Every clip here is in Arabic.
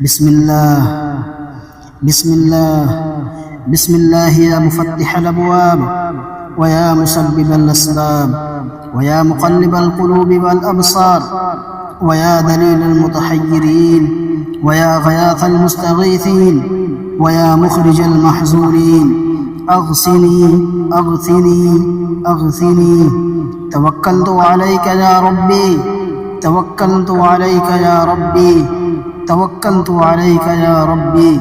بسم الله بسم الله بسم الله يا مفتح الأبواب ويا مسبب الأسباب ويا مقلب القلوب والأبصار ويا دليل المتحيرين ويا غياث المستغيثين ويا مخرج المحزونين أغثني أغثني أغثني توكلت عليك يا ربي توكلت عليك يا ربي توكلت عليك يا ربي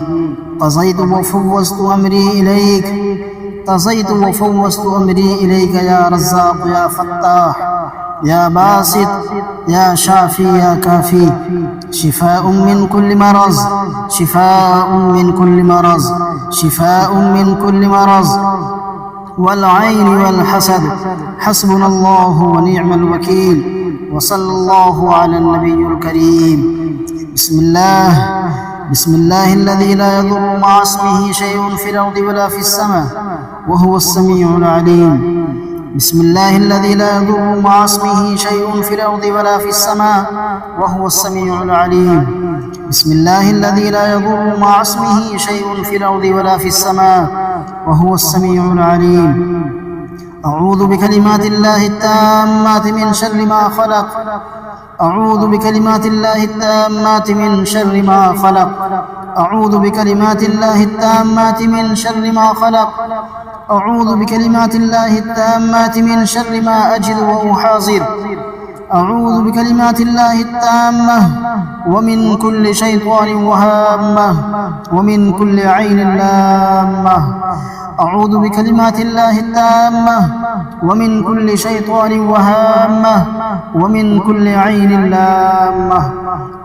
قضيت وفوضت أمري إليك قضيت وفوضت أمري إليك يا رزاق يا فتاح يا باسط يا شافي يا كافي شفاء من كل مرض شفاء من كل مرض شفاء من كل مرض والعين والحسد حسبنا الله ونعم الوكيل وصلى الله على النبي الكريم بسم الله الذي لا يضر مع اسمه شيء في الأرض ولا في السماء وهو السميع العليم بسم الله الذي لا يضر مع اسمه شيء في الأرض ولا في السماء وهو السميع العليم بسم الله الذي لا يضر مع اسمه شيء في الأرض ولا في السماء وهو السميع العليم أعوذ بكلمات الله التامات من شر ما خلق أعوذ بكلمات الله التامات من شر ما خلق أعوذ بكلمات الله التامات من شر ما خلق أعوذ بكلمات الله التامات من شر ما أجد وأحاذر أعوذ بكلمات الله التامة ومن كل شيطان وهامة ومن كل عين لامة أعوذ بكلمات الله التامة ومن كل شيطان وهامة ومن كل عين لامة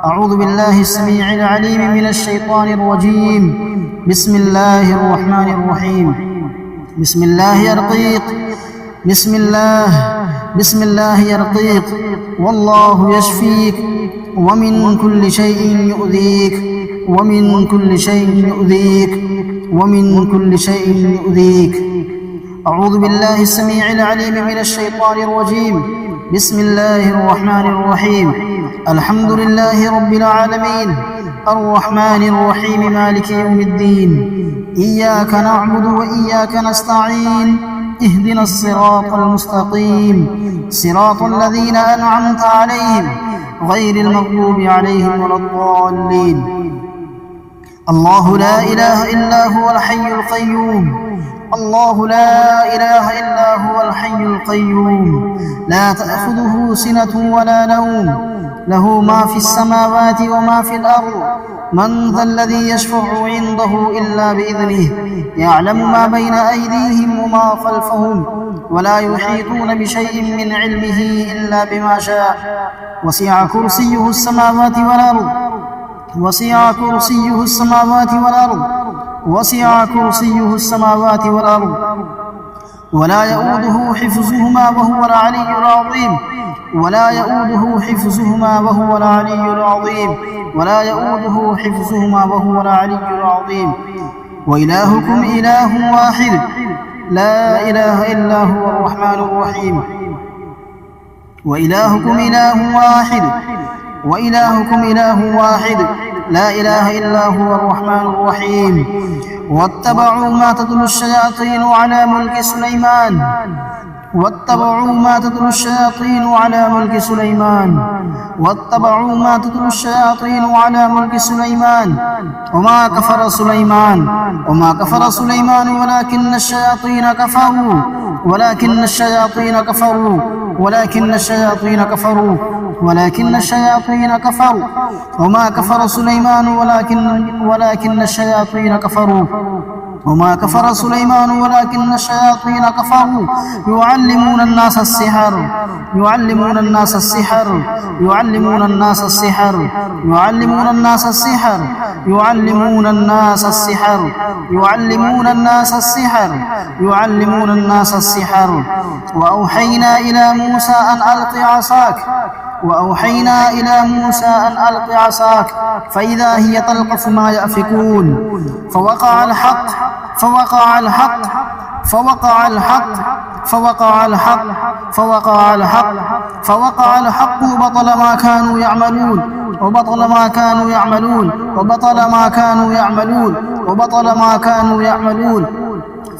أعوذ بالله السميع العليم من الشيطان الرجيم بسم الله الرحمن الرحيم بسم الله يرقيق بسم الله يرقيك والله يشفيك ومن كل شيء يؤذيك ومن كل شيء يؤذيك ومن كل شيء يؤذيك أعوذ بالله السميع العليم من الشيطان الرجيم بسم الله الرحمن الرحيم الحمد لله رب العالمين الرحمن الرحيم مالك يوم الدين إياك نعبد وإياك نستعين اهدنا الصراط المستقيم صراط الذين أنعمت عليهم غير المغضوب عليهم ولا الضالين الله لا إله إلا هو الحي القيوم الله لا إله إلا هو الحي القيوم لا تأخذه سنة ولا نوم له ما في السماوات وما في الأرض من ذا الذي يشفع عنده إلا بإذنه يعلم ما بين أيديهم وما خلفهم ولا يحيطون بشيء من علمه إلا بما شاء وسع كرسيه السماوات والأرض وسع كرسيه السماوات والأرض وسع كرسيه السماوات والأرض ولا يؤوده حفظهما وهو العلي العظيم ولا يؤوده حفظهما وهو العلي العظيم ولا يؤوده حفظهما وهو العلي العظيم وإلهكم إله واحد لا إله إلا هو الرحمن الرحيم وإلهكم إله واحد وإلهكم إله واحد لا إله إلا هو الرحمن الرحيم واتبعوا ما تتلو الشياطين على ملك سليمان واتبعوا ما تتلو الشياطين على ملك سليمان واتبعوا ما تتلو الشياطين على ملك سليمان وما كفر سليمان ولكن الشياطين كفروا ولكن الشياطين كفروا وما كفر سليمان ولكن الشياطين كفروا وما كفر سليمان ولكن الشياطين كفروا يعلمون الناس السحر يعلمون الناس السحر يعلمون الناس السحر يعلمون الناس السحر يعلمون الناس السحر يعلمون الناس السحر يعلمون الناس السحر وأوحينا إلى موسى أن ألق عصاك وأوحينا إلى موسى أن ألق عصاك فإذا هي تلقف ما يأفكون فوقع الحق فوقع الحق فوقع الحق فوقع الحق فوقع الحق وبطل ما كانوا يعملون وبطل ما كانوا يعملون وبطل ما كانوا يعملون وبطل ما كانوا يعملون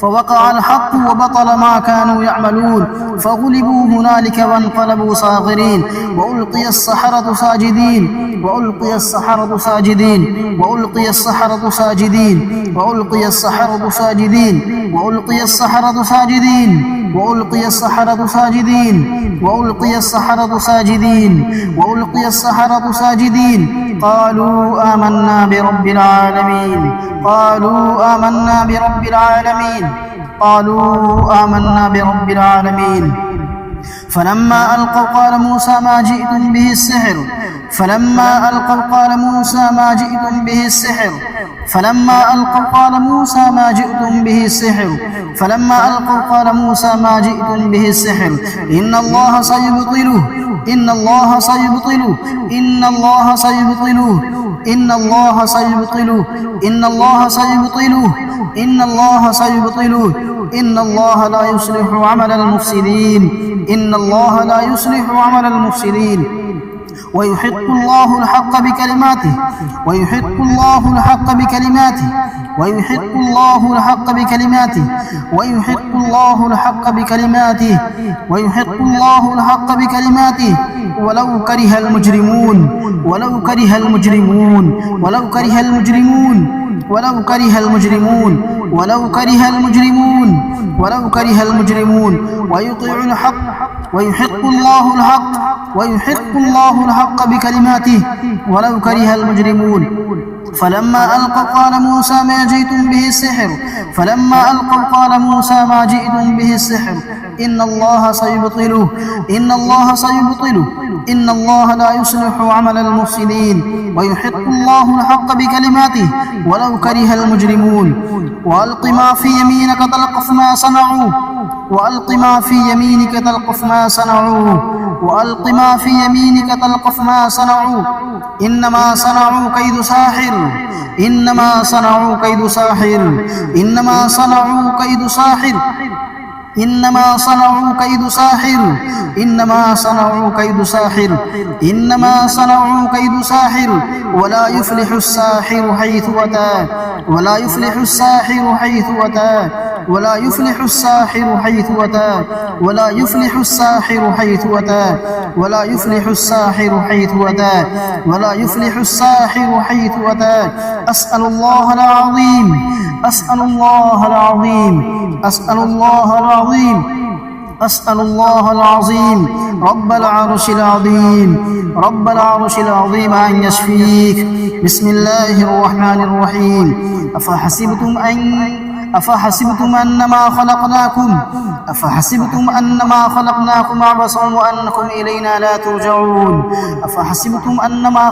فوقع الحق وبطل ما كانوا يعملون فغلبوا هنالك وانقلبوا صاغرين وألقي السحرة ساجدين وألقي السحرة ساجدين وألقي السحرة ساجدين وألقي السحرة ساجدين وألقي السحرة ساجدين وألقي السحرة ساجدين وألقي السحرة ساجدين وألقي السحرة ساجدين قالوا آمنا برب العالمين قالوا آمنا برب العالمين قالوا آمنا برب العالمين فلما ألقوا قال موسى ما جئتم به السحر فلما ألقوا قال موسى ما جئتم به السحر فلما ألقوا قال موسى ما جئتم به السحر فلما ألقوا قال موسى ما جئتم به السحر إن الله سيبطله إن الله سيبطله إن الله سيبطله إن الله سيبطله إن الله سيبطله إن الله سيبطله إن الله لا يصلح عمل المفسدين إن الله لا يصلح عمل المفسدين ويحق الله الحق بكلماته ويحق الله الحق بكلماته ويحق الله الحق بكلماته ويحق الله الحق بكلماته ويحق الله الحق بكلماته ولو كره المجرمون ولو كره المجرمون ولو كره المجرمون ولو كره المجرمون ولو كره المجرمون ولو كره المجرمون ويطيع الحق ويحق الله الحق ويحق الله الحق بكلماته ولو كره المجرمون فلما ألقوا قال موسى ما جئتم به السحر فلما ألقوا قال موسى ما جئتم به السحر إن الله سيبطله إن الله سيبطله إن الله لا يصلح عمل المفسدين ويحق الله الحق بكلماته ولو كره المجرمون وألق ما في يمينك تلقف ما صنعوا وألق ما في يمينك تلقف ما صنعوا وألق ما في يمينك تلقف ما صنعوا إنما صنعوا كيد ساحر إنما صنعوا كيد ساحر إنما صنعوا كيد ساحر إنما صنعوا كيد ساحر إنما صنعوا كيد ساحر إنما صنعوا كيد ساحر ولا يفلح الساحر حيث أتى ولا يفلح الساحر حيث أتى ولا يفلح الساحر حيث أتى ولا يفلح الساحر حيث أتى ولا يفلح الساحر حيث أتى ولا يفلح الساحر حيث أتى أسأل الله العظيم أسأل الله العظيم أسأل الله العظيم أسأل الله العظيم رب العرش العظيم رب العرش العظيم أن يشفيك. بسم الله الرحمن الرحيم. أفحسبتم أنما خلقناكم عبثا وأنكم إلينا لا ترجعون. أفحسبتم أنما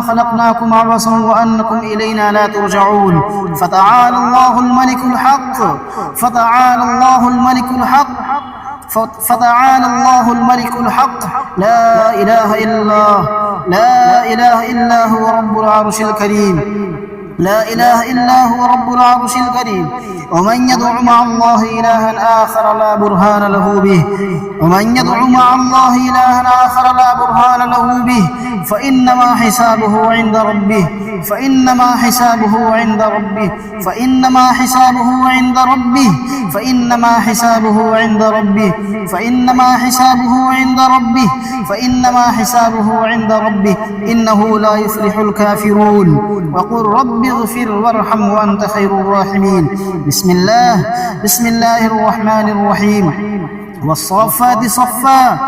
خلقناكم عبثا وأنكم إلينا لا ترجعون. فتعالى الله الملك الحق فتعالى الله الملك الحق فتعالى الله الملك الحق لا إله إلا هو رب العرش الكريم. لا إله إلا هو رب العرش الكريم. ومن يدع مع الله إلها آخر لا برهان له به ومن يدع مع الله إلها آخر لا برهان له به فإنما حسابه عند ربه فإنما حسابه عند ربه فإنما حسابه عند ربه فإنما حسابه عند ربه فإنما حسابه عند ربه فإنما حسابه عند ربه إنه لا يفلح الكافرون. وقل رب اغفر وارحم وأنت خير الراحمين. بسم الله الرحمن الرحيم. والصافات صفا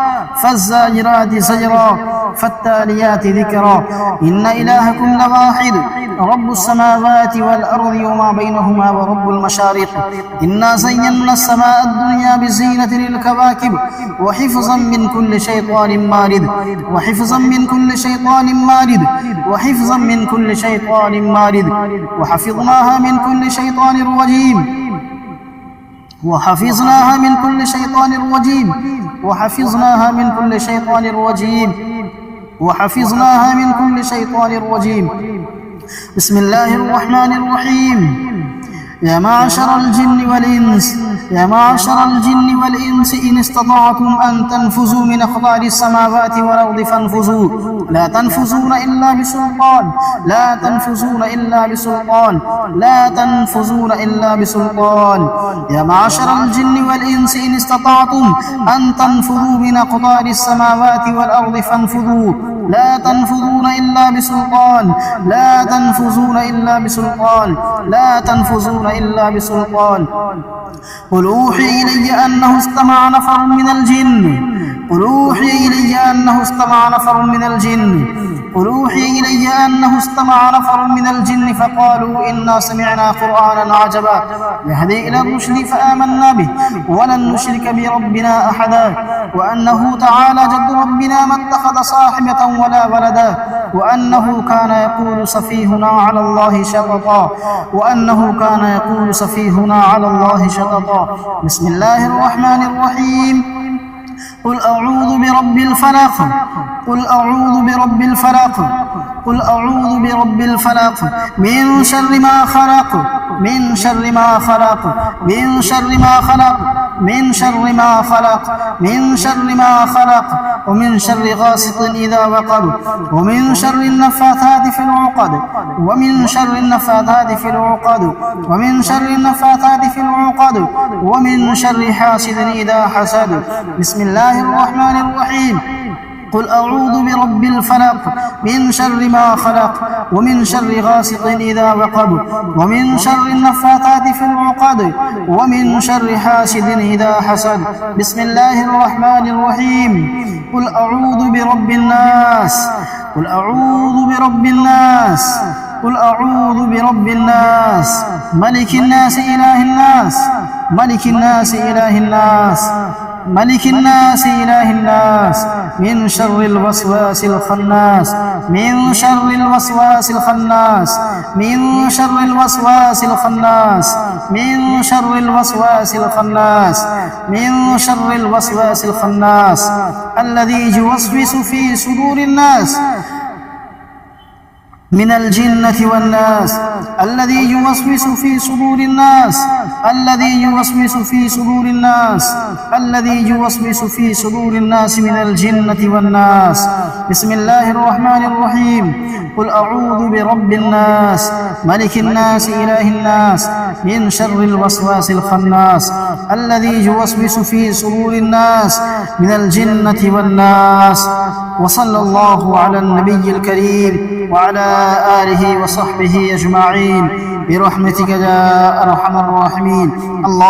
فالزاجرات زجرا فالتاليات ذكرا إن إلهكم لواحد رب السماوات والأرض وما بينهما ورب المشارق. إنا زينا السماء الدنيا بزينة للكواكب وحفظا من كل شيطان مارد وحفظا من كل شيطان مارد وحفظا من كل شيطان مارد وحفظناها من كل شيطان رجيم وحفظناها من كل شيطان رجيم وحفظناها من كل شيطان رجيم وحفظناها من كل شيطان رجيم. بسم الله الرحمن الرحيم. يا معشر الجن والإنس يا معشر الجن والإنس إن استطعتم أن تنفذوا من أقطار السماوات والأرض فانفذوا لا تنفذون إلا بسلطان لا تنفذون إلا بسلطان لا تنفذون إلا بسلطان يا معشر الجن والإنس إن استطعتم أن تنفذوا من أقطار السماوات والأرض فانفذوا لا تنفذون إلا بسلطان لا تنفذون إلا بسلطان لا تنفذون إلا بسلطان قل أوحي إلي أنه استمع نفر من الجن قل أوحي إلي أنه استمع نفر من الجن قل أوحي إلي أنه استمع نفر من الجن فقالوا إنا سمعنا قرآنا عجبا يهدي إلى الرشد فآمنا به ولن نشرك بربنا أحدا وأنه تعالى جد ربنا ما اتخذ صاحبة ولا ولدا وأنه كان يقول سفيهنا على الله شططا وأنه كان يقول سفيهنا على الله شططا بسم الله الرحمن الرحيم قل أعوذ برب الفلق قل أعوذ برب الفلق قل أعوذ برب الفلق من شر ما خلق من شر ما خلق من شر ما خلق من شر ما خلق من شر ما خلق ومن شر غاسق إذا وقب ومن شر النفاثات في العقد ومن شر النفاثات في العقد ومن شر النفاثات في العقد ومن شر حاسد إذا حسد بسم الله الرحمن الرحيم قل أعوذ برب الفلق من شر ما خلق ومن شر غاسق إذا وقب ومن شر النفاثات في العقد ومن شر حاسد إذا حسد بسم الله الرحمن الرحيم قل أعوذ برب الناس قل أعوذ برب الناس قل أعوذ برب الناس ملك الناس إله الناس ملك الناس إله الناس ملك الناس إله الناس من شر الوسواس الخناس من شر الوسواس الخناس من شر الوسواس الخناس من شر الوسواس الخناس من شر الوسواس الخناس الذي يوسوس في صدور الناس من الجنة والناس الذي يوسوس في صدور الناس الذي يوسوس في صدور الناس الذي يوسوس في صدور الناس من الجنة والناس بسم الله الرحمن الرحيم قل أعوذ برب الناس ملك الناس إله الناس من شر الوسواس الخناس الذي يوسوس في صدور الناس من الجنة والناس وصلى الله على النبي الكريم وعلى آله وصحبه أجمعين برحمتك يا أرحم الراحمين. الله